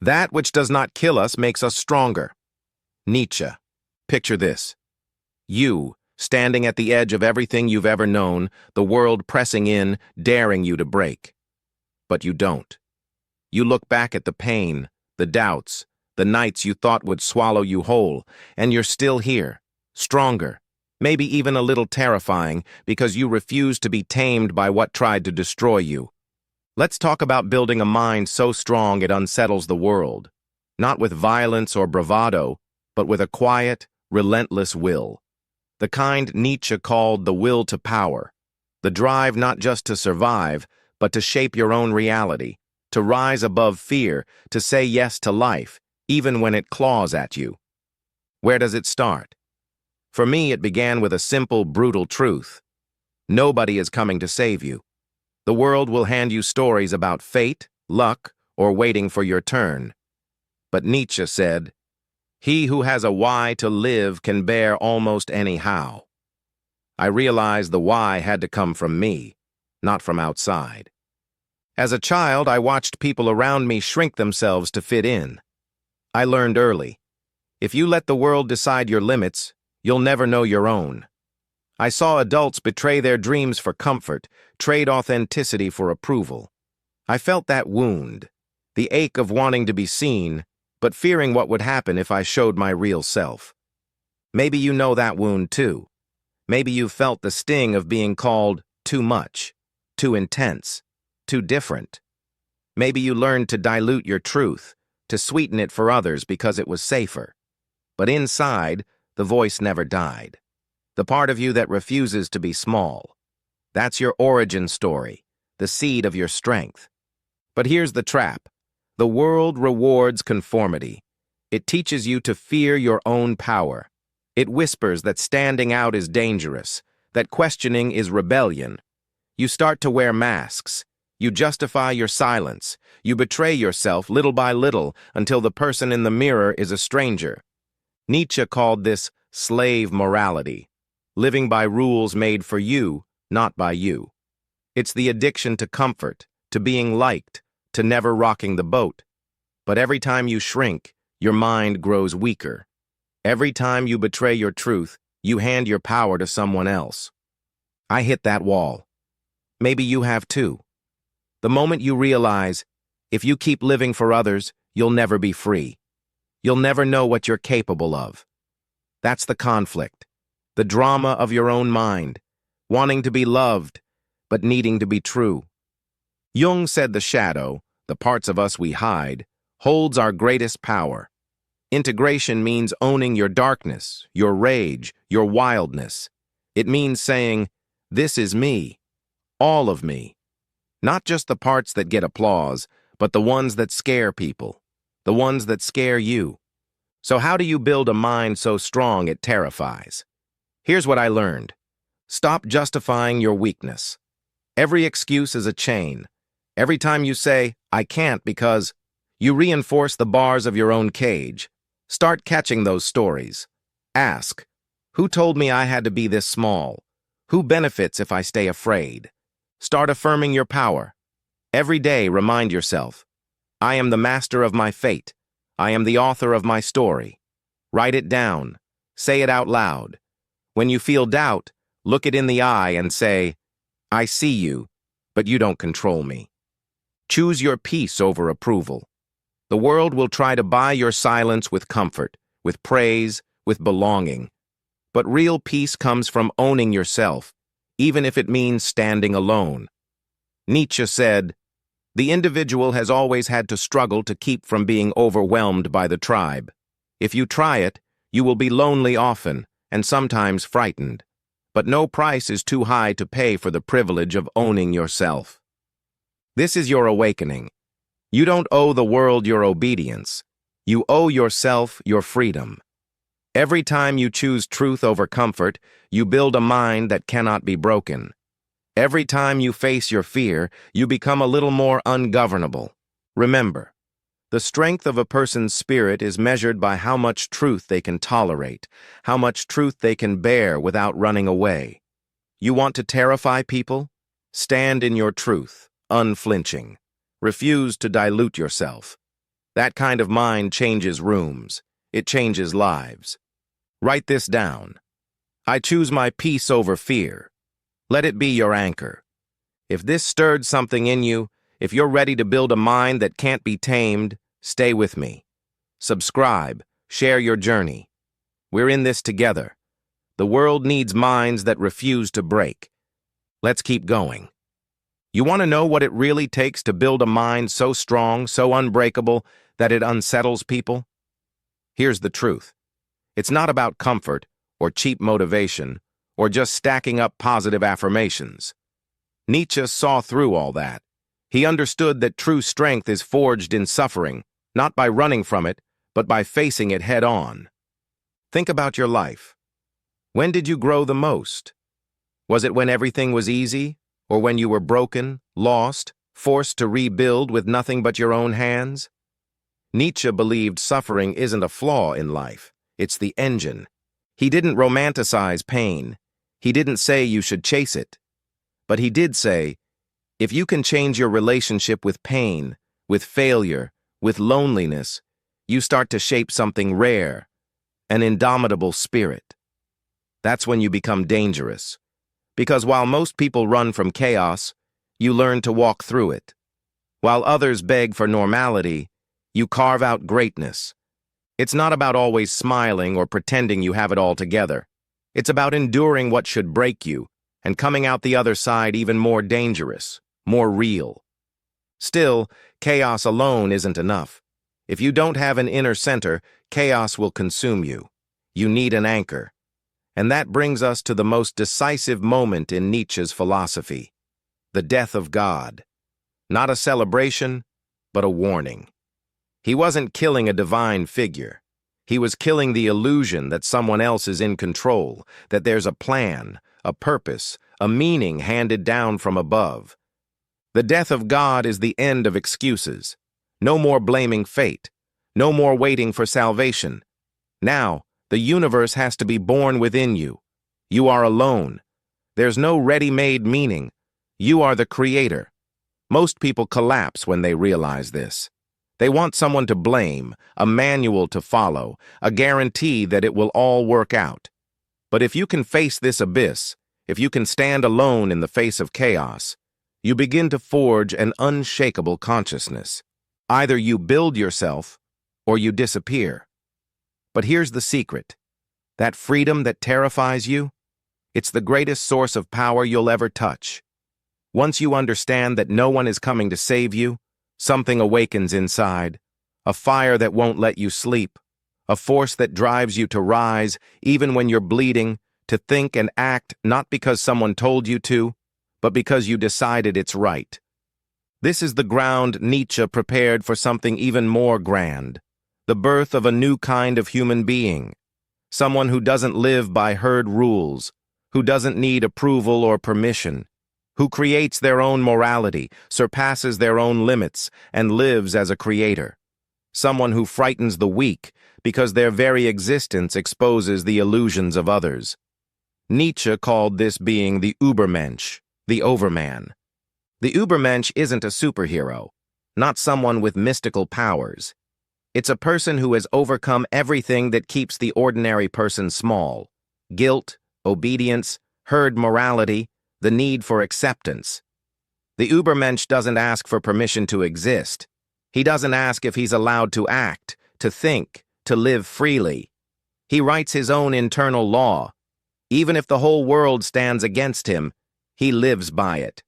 That which does not kill us makes us stronger. Nietzsche. Picture this. You, standing at the edge of everything you've ever known, the world pressing in, daring you to break. But you don't. You look back at the pain, the doubts, the nights you thought would swallow you whole, and you're still here, stronger, maybe even a little terrifying, because you refuse to be tamed by what tried to destroy you. Let's talk about building a mind so strong it unsettles the world, not with violence or bravado, but with a quiet, relentless will. The kind Nietzsche called the will to power, the drive not just to survive, but to shape your own reality, to rise above fear, to say yes to life, even when it claws at you. Where does it start? For me, it began with a simple, brutal truth. Nobody is coming to save you. The world will hand you stories about fate, luck, or waiting for your turn. But Nietzsche said, "He who has a why to live can bear almost any how." I realized the why had to come from me, not from outside. As a child, I watched people around me shrink themselves to fit in. I learned early, if you let the world decide your limits, you'll never know your own. I saw adults betray their dreams for comfort, trade authenticity for approval. I felt that wound, the ache of wanting to be seen, but fearing what would happen if I showed my real self. Maybe you know that wound too. Maybe you felt the sting of being called too much, too intense, too different. Maybe you learned to dilute your truth, to sweeten it for others because it was safer. But inside, the voice never died. The part of you that refuses to be small. That's your origin story, the seed of your strength. But here's the trap. The world rewards conformity. It teaches you to fear your own power. It whispers that standing out is dangerous, that questioning is rebellion. You start to wear masks. You justify your silence. You betray yourself little by little until the person in the mirror is a stranger. Nietzsche called this slave morality, living by rules made for you, not by you. It's the addiction to comfort, to being liked, to never rocking the boat. But every time you shrink, your mind grows weaker. Every time you betray your truth, you hand your power to someone else. I hit that wall. Maybe you have too. The moment you realize, if you keep living for others, you'll never be free. You'll never know what you're capable of. That's the conflict, the drama of your own mind, wanting to be loved, but needing to be true. Jung said the shadow, the parts of us we hide, holds our greatest power. Integration means owning your darkness, your rage, your wildness. It means saying, this is me, all of me. Not just the parts that get applause, but the ones that scare people, the ones that scare you. So how do you build a mind so strong it terrifies? Here's what I learned. Stop justifying your weakness. Every excuse is a chain. Every time you say, I can't because, you reinforce the bars of your own cage. Start catching those stories. Ask, who told me I had to be this small? Who benefits if I stay afraid? Start affirming your power. Every day remind yourself, I am the master of my fate. I am the author of my story. Write it down. Say it out loud. When you feel doubt, look it in the eye and say, I see you, but you don't control me. Choose your peace over approval. The world will try to buy your silence with comfort, with praise, with belonging. But real peace comes from owning yourself, even if it means standing alone. Nietzsche said, the individual has always had to struggle to keep from being overwhelmed by the tribe. If you try it, you will be lonely often, and sometimes frightened. But no price is too high to pay for the privilege of owning yourself. This is your awakening. You don't owe the world your obedience. You owe yourself your freedom. Every time you choose truth over comfort, you build a mind that cannot be broken. Every time you face your fear, you become a little more ungovernable. Remember, the strength of a person's spirit is measured by how much truth they can tolerate, how much truth they can bear without running away. You want to terrify people? Stand in your truth, unflinching. Refuse to dilute yourself. That kind of mind changes rooms. It changes lives. Write this down. I choose my peace over fear. Let it be your anchor. If this stirred something in you, if you're ready to build a mind that can't be tamed, stay with me. Subscribe, share your journey. We're in this together. The world needs minds that refuse to break. Let's keep going. You want to know what it really takes to build a mind so strong, so unbreakable, that it unsettles people? Here's the truth. It's not about comfort, or cheap motivation, or just stacking up positive affirmations. Nietzsche saw through all that. He understood that true strength is forged in suffering, not by running from it, but by facing it head-on. Think about your life. When did you grow the most? Was it when everything was easy, or when you were broken, lost, forced to rebuild with nothing but your own hands? Nietzsche believed suffering isn't a flaw in life, it's the engine. He didn't romanticize pain. He didn't say you should chase it. But he did say, if you can change your relationship with pain, with failure, with loneliness, you start to shape something rare, an indomitable spirit. That's when you become dangerous. Because while most people run from chaos, you learn to walk through it. While others beg for normality, you carve out greatness. It's not about always smiling or pretending you have it all together. It's about enduring what should break you and coming out the other side even more dangerous, more real. Still, chaos alone isn't enough. If you don't have an inner center, chaos will consume you. You need an anchor. And that brings us to the most decisive moment in Nietzsche's philosophy, the death of God. Not a celebration, but a warning. He wasn't killing a divine figure. He was killing the illusion that someone else is in control, that there's a plan, a purpose, a meaning handed down from above. The death of God is the end of excuses. No more blaming fate. No more waiting for salvation. Now, the universe has to be born within you. You are alone. There's no ready-made meaning. You are the creator. Most people collapse when they realize this. They want someone to blame, a manual to follow, a guarantee that it will all work out. But if you can face this abyss, if you can stand alone in the face of chaos, you begin to forge an unshakable consciousness. Either you build yourself, or you disappear. But here's the secret. That freedom that terrifies you, it's the greatest source of power you'll ever touch. Once you understand that no one is coming to save you, something awakens inside, a fire that won't let you sleep, a force that drives you to rise, even when you're bleeding, to think and act not because someone told you to, but because you decided it's right. This is the ground Nietzsche prepared for something even more grand, the birth of a new kind of human being, someone who doesn't live by herd rules, who doesn't need approval or permission, who creates their own morality, surpasses their own limits, and lives as a creator. Someone who frightens the weak because their very existence exposes the illusions of others. Nietzsche called this being the Übermensch, the overman. The Übermensch isn't a superhero, not someone with mystical powers. It's a person who has overcome everything that keeps the ordinary person small: guilt, obedience, herd morality, the need for acceptance. The Übermensch doesn't ask for permission to exist. He doesn't ask if he's allowed to act, to think, to live freely. He writes his own internal law. Even if the whole world stands against him, he lives by it.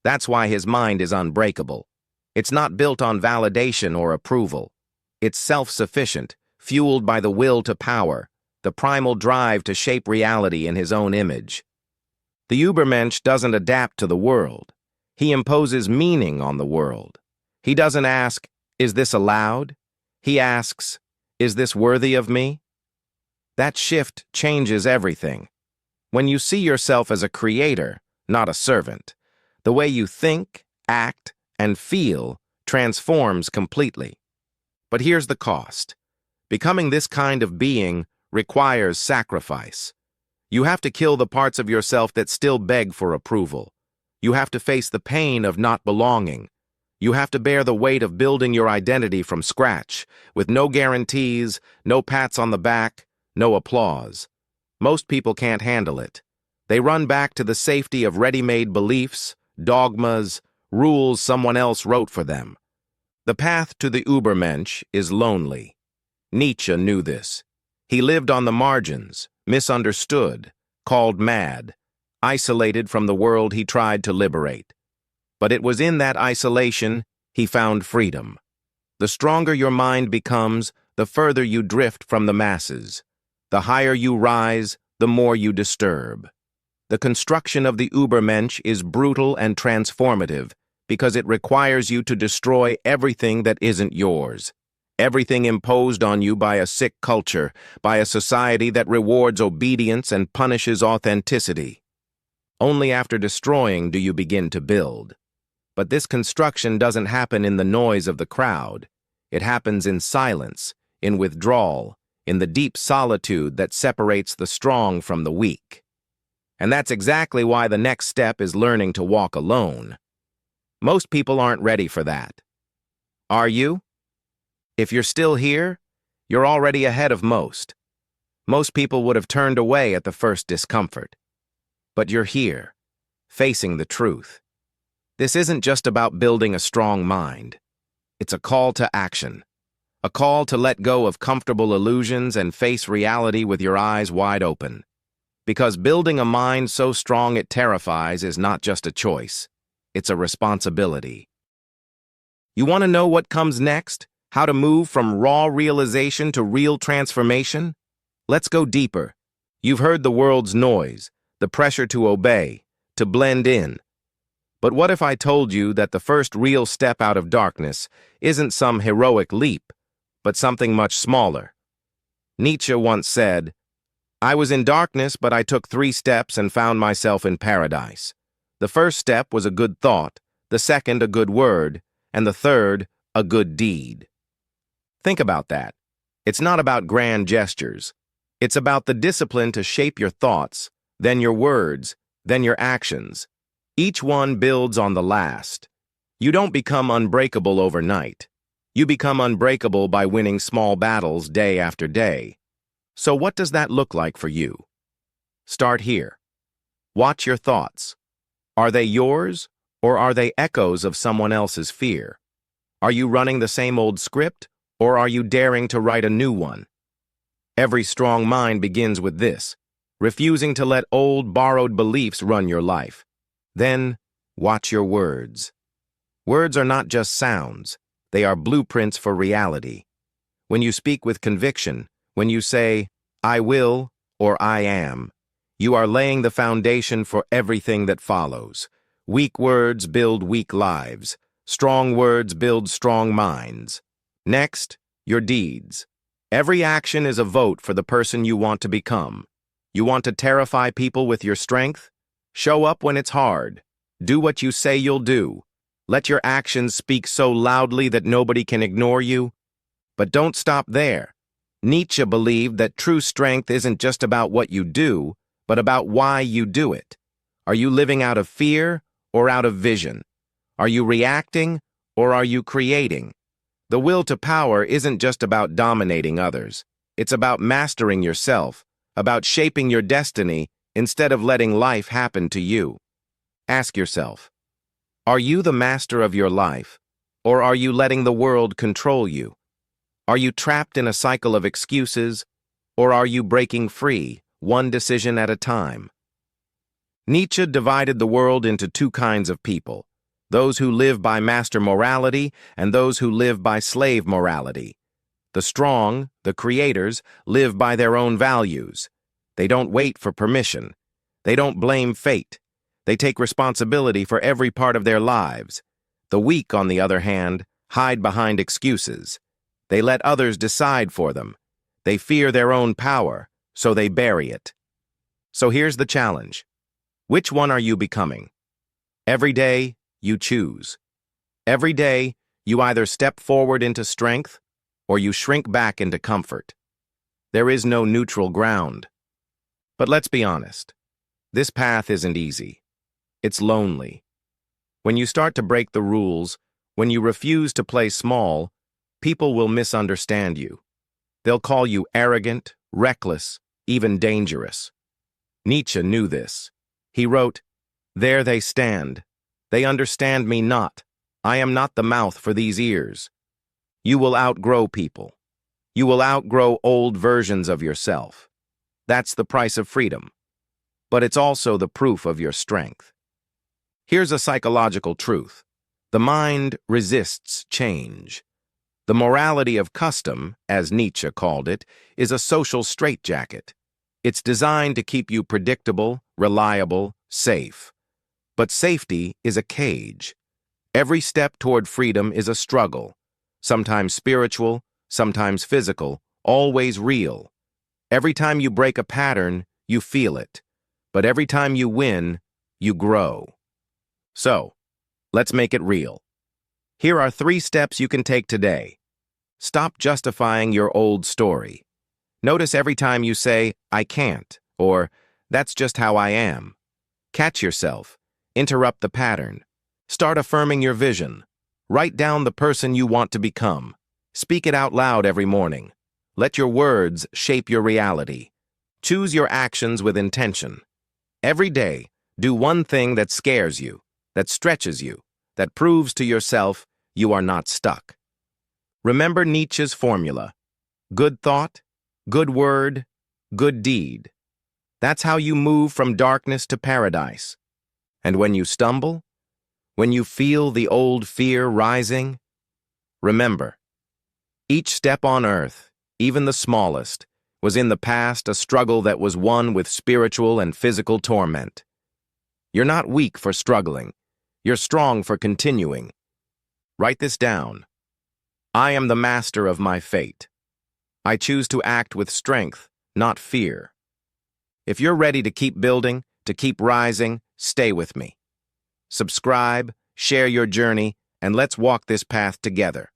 That's why his mind is unbreakable. It's not built on validation or approval. It's self-sufficient, fueled by the will to power, the primal drive to shape reality in his own image. The Übermensch doesn't adapt to the world. He imposes meaning on the world. He doesn't ask, is this allowed? He asks, is this worthy of me? That shift changes everything. When you see yourself as a creator, not a servant, the way you think, act, and feel transforms completely. But here's the cost. Becoming this kind of being requires sacrifice. You have to kill the parts of yourself that still beg for approval. You have to face the pain of not belonging. You have to bear the weight of building your identity from scratch, with no guarantees, no pats on the back, no applause. Most people can't handle it. They run back to the safety of ready-made beliefs, dogmas, rules someone else wrote for them. The path to the Übermensch is lonely. Nietzsche knew this. He lived on the margins, misunderstood, called mad, isolated from the world he tried to liberate. But it was in that isolation he found freedom. The stronger your mind becomes, the further you drift from the masses. The higher you rise, the more you disturb. The construction of the Übermensch is brutal and transformative because it requires you to destroy everything that isn't yours. Everything imposed on you by a sick culture, by a society that rewards obedience and punishes authenticity. Only after destroying do you begin to build. But this construction doesn't happen in the noise of the crowd. It happens in silence, in withdrawal, in the deep solitude that separates the strong from the weak. And that's exactly why the next step is learning to walk alone. Most people aren't ready for that. Are you? If you're still here, you're already ahead of most. Most people would have turned away at the first discomfort. But you're here, facing the truth. This isn't just about building a strong mind. It's a call to action. A call to let go of comfortable illusions and face reality with your eyes wide open. Because building a mind so strong it terrifies is not just a choice. It's a responsibility. You want to know what comes next? How to move from raw realization to real transformation? Let's go deeper. You've heard the world's noise, the pressure to obey, to blend in. But what if I told you that the first real step out of darkness isn't some heroic leap, but something much smaller? Nietzsche once said, "I was in darkness, but I took 3 steps and found myself in paradise. The first step was a good thought, the second a good word, and the third a good deed." Think about that. It's not about grand gestures. It's about the discipline to shape your thoughts, then your words, then your actions. Each one builds on the last. You don't become unbreakable overnight. You become unbreakable by winning small battles day after day. So what does that look like for you? Start here. Watch your thoughts. Are they yours, or are they echoes of someone else's fear? Are you running the same old script, or are you daring to write a new one? Every strong mind begins with this, refusing to let old, borrowed beliefs run your life. Then, watch your words. Words are not just sounds. They are blueprints for reality. When you speak with conviction, when you say, "I will," or "I am," you are laying the foundation for everything that follows. Weak words build weak lives. Strong words build strong minds. Next, your deeds. Every action is a vote for the person you want to become. You want to terrify people with your strength? Show up when it's hard. Do what you say you'll do. Let your actions speak so loudly that nobody can ignore you. But don't stop there. Nietzsche believed that true strength isn't just about what you do, but about why you do it. Are you living out of fear or out of vision? Are you reacting or are you creating? The will to power isn't just about dominating others. It's about mastering yourself, about shaping your destiny instead of letting life happen to you. Ask yourself, are you the master of your life, or are you letting the world control you? Are you trapped in a cycle of excuses, or are you breaking free, one decision at a time? Nietzsche divided the world into 2 kinds of people, those who live by master morality and those who live by slave morality. The strong, the creators, live by their own values. They don't wait for permission. They don't blame fate. They take responsibility for every part of their lives. The weak, on the other hand, hide behind excuses. They let others decide for them. They fear their own power, so they bury it. So here's the challenge. Which one are you becoming? Every day, you choose. Every day, you either step forward into strength or you shrink back into comfort. There is no neutral ground. But let's be honest. This path isn't easy. It's lonely. When you start to break the rules, When you refuse to play small, people will misunderstand you. They'll call you arrogant, reckless, even dangerous. Nietzsche knew this. He wrote, "There they stand. They understand me not. I am not the mouth for these ears." You will outgrow people. You will outgrow old versions of yourself. That's the price of freedom. But it's also the proof of your strength. Here's a psychological truth. The mind resists change. The morality of custom, as Nietzsche called it, is a social straitjacket. It's designed to keep you predictable, reliable, safe. But safety is a cage. Every step toward freedom is a struggle, sometimes spiritual, sometimes physical, always real. Every time you break a pattern, you feel it. But every time you win, you grow. So, let's make it real. Here are 3 steps you can take today. Stop justifying your old story. Notice every time you say, "I can't," or "That's just how I am." Catch yourself. Interrupt the pattern. Start affirming your vision. Write down the person you want to become. Speak it out loud every morning. Let your words shape your reality. Choose your actions with intention. Every day, do one thing that scares you, that stretches you, that proves to yourself you are not stuck. Remember Nietzsche's formula: good thought, good word, good deed. That's how you move from darkness to paradise. And when you stumble, when you feel the old fear rising, remember, each step on earth, even the smallest, was in the past a struggle that was won with spiritual and physical torment. You're not weak for struggling. You're strong for continuing. Write this down. I am the master of my fate. I choose to act with strength, not fear. If you're ready to keep building, to keep rising, stay with me. Subscribe, share your journey, and let's walk this path together.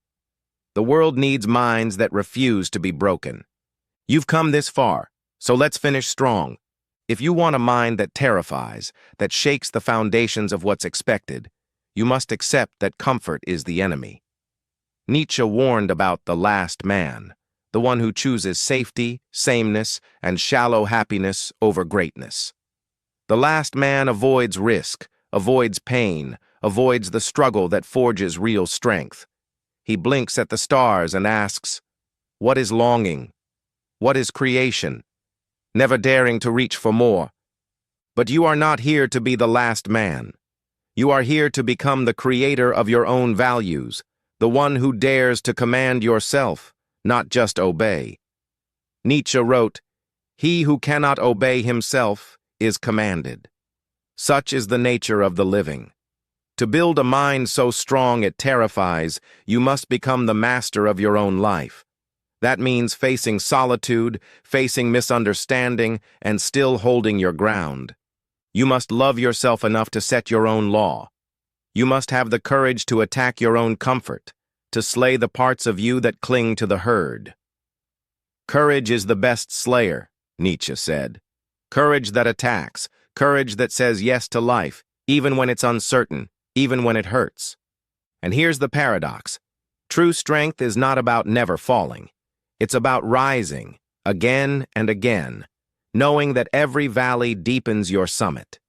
The world needs minds that refuse to be broken. You've come this far, so let's finish strong. If you want a mind that terrifies, that shakes the foundations of what's expected, you must accept that comfort is the enemy. Nietzsche warned about the last man, the one who chooses safety, sameness, and shallow happiness over greatness. The last man avoids risk, avoids pain, avoids the struggle that forges real strength. He blinks at the stars and asks, "What is longing? What is creation?" Never daring to reach for more. But you are not here to be the last man. You are here to become the creator of your own values, the one who dares to command yourself, not just obey. Nietzsche wrote, "He who cannot obey himself is commanded." Such is the nature of the living. To build a mind so strong it terrifies, you must become the master of your own life. That means facing solitude, facing misunderstanding, and still holding your ground. You must love yourself enough to set your own law. You must have the courage to attack your own comfort, to slay the parts of you that cling to the herd. Courage is the best slayer, Nietzsche said. Courage that attacks, courage that says yes to life, even when it's uncertain, even when it hurts. And here's the paradox. True strength is not about never falling. It's about rising, again and again, knowing that every valley deepens your summit.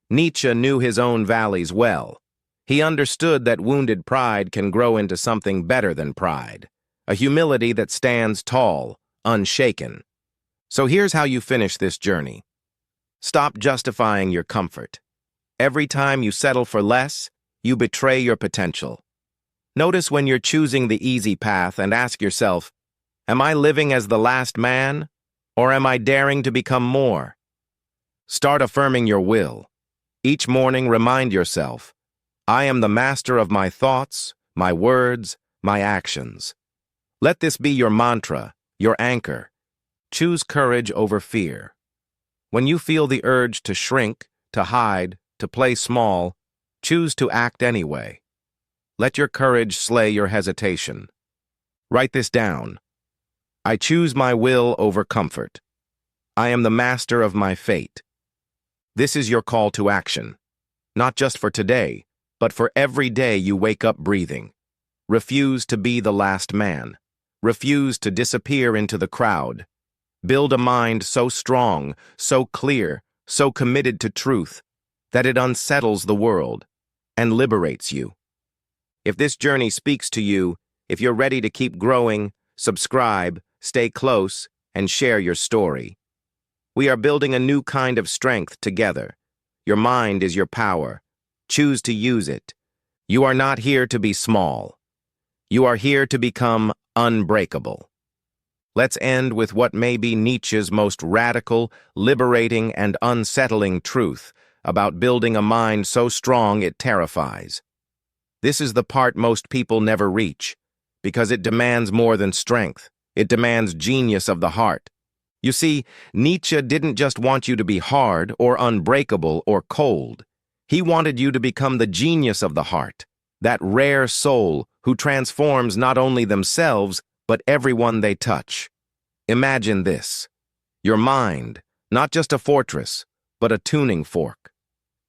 Nietzsche knew his own valleys well. He understood that wounded pride can grow into something better than pride, a humility that stands tall, unshaken. So here's how you finish this journey. Stop justifying your comfort. Every time you settle for less, you betray your potential. Notice when you're choosing the easy path and ask yourself, am I living as the last man, or am I daring to become more? Start affirming your will. Each morning remind yourself, I am the master of my thoughts, my words, my actions. Let this be your mantra, your anchor. Choose courage over fear. When you feel the urge to shrink, to hide, to play small, choose to act anyway. Let your courage slay your hesitation. Write this down. I choose my will over comfort. I am the master of my fate. This is your call to action, not just for today, but for every day you wake up breathing. Refuse to be the last man. Refuse to disappear into the crowd. Build a mind so strong, so clear, so committed to truth, that it unsettles the world and liberates you. If this journey speaks to you, if you're ready to keep growing, subscribe, stay close, and share your story. We are building a new kind of strength together. Your mind is your power. Choose to use it. You are not here to be small. You are here to become unbreakable. Let's end with what may be Nietzsche's most radical, liberating, and unsettling truth about building a mind so strong it terrifies. This is the part most people never reach, because it demands more than strength. It demands genius of the heart. You see, Nietzsche didn't just want you to be hard or unbreakable or cold. He wanted you to become the genius of the heart, that rare soul who transforms not only themselves, but everyone they touch. Imagine this. Your mind, not just a fortress, but a tuning fork.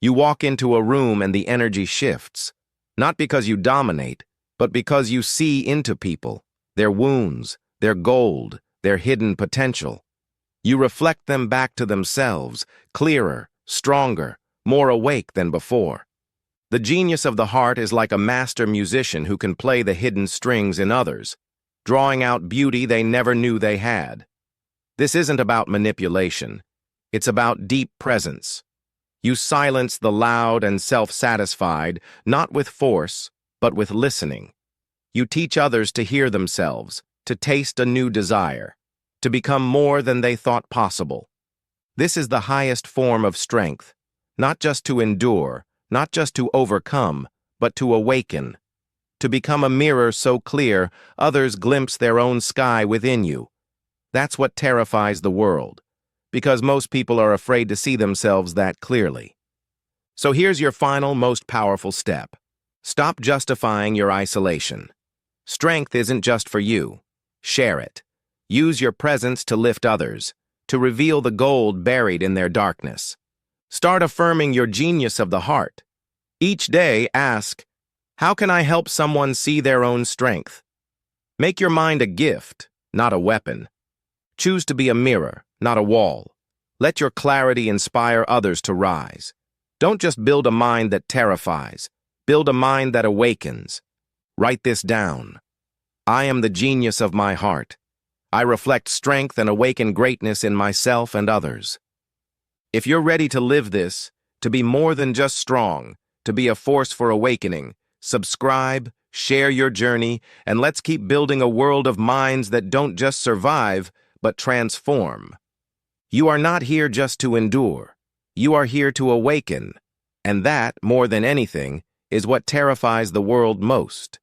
You walk into a room and the energy shifts, not because you dominate, but because you see into people, their wounds, their gold, their hidden potential. You reflect them back to themselves, clearer, stronger, more awake than before. The genius of the heart is like a master musician who can play the hidden strings in others, drawing out beauty they never knew they had. This isn't about manipulation. It's about deep presence. You silence the loud and self-satisfied, not with force, but with listening. You teach others to hear themselves, to taste a new desire, to become more than they thought possible. This is the highest form of strength, not just to endure, not just to overcome, but to awaken. To become a mirror so clear, others glimpse their own sky within you. That's what terrifies the world, because most people are afraid to see themselves that clearly. So here's your final, most powerful step. Stop justifying your isolation. Strength isn't just for you. Share it. Use your presence to lift others, to reveal the gold buried in their darkness. Start affirming your genius of the heart. Each day, ask, how can I help someone see their own strength? Make your mind a gift, not a weapon. Choose to be a mirror, not a wall. Let your clarity inspire others to rise. Don't just build a mind that terrifies. Build a mind that awakens. Write this down. I am the genius of my heart. I reflect strength and awaken greatness in myself and others. If you're ready to live this, to be more than just strong, to be a force for awakening, subscribe, share your journey, and let's keep building a world of minds that don't just survive, but transform. You are not here just to endure. You are here to awaken. And that, more than anything, is what terrifies the world most.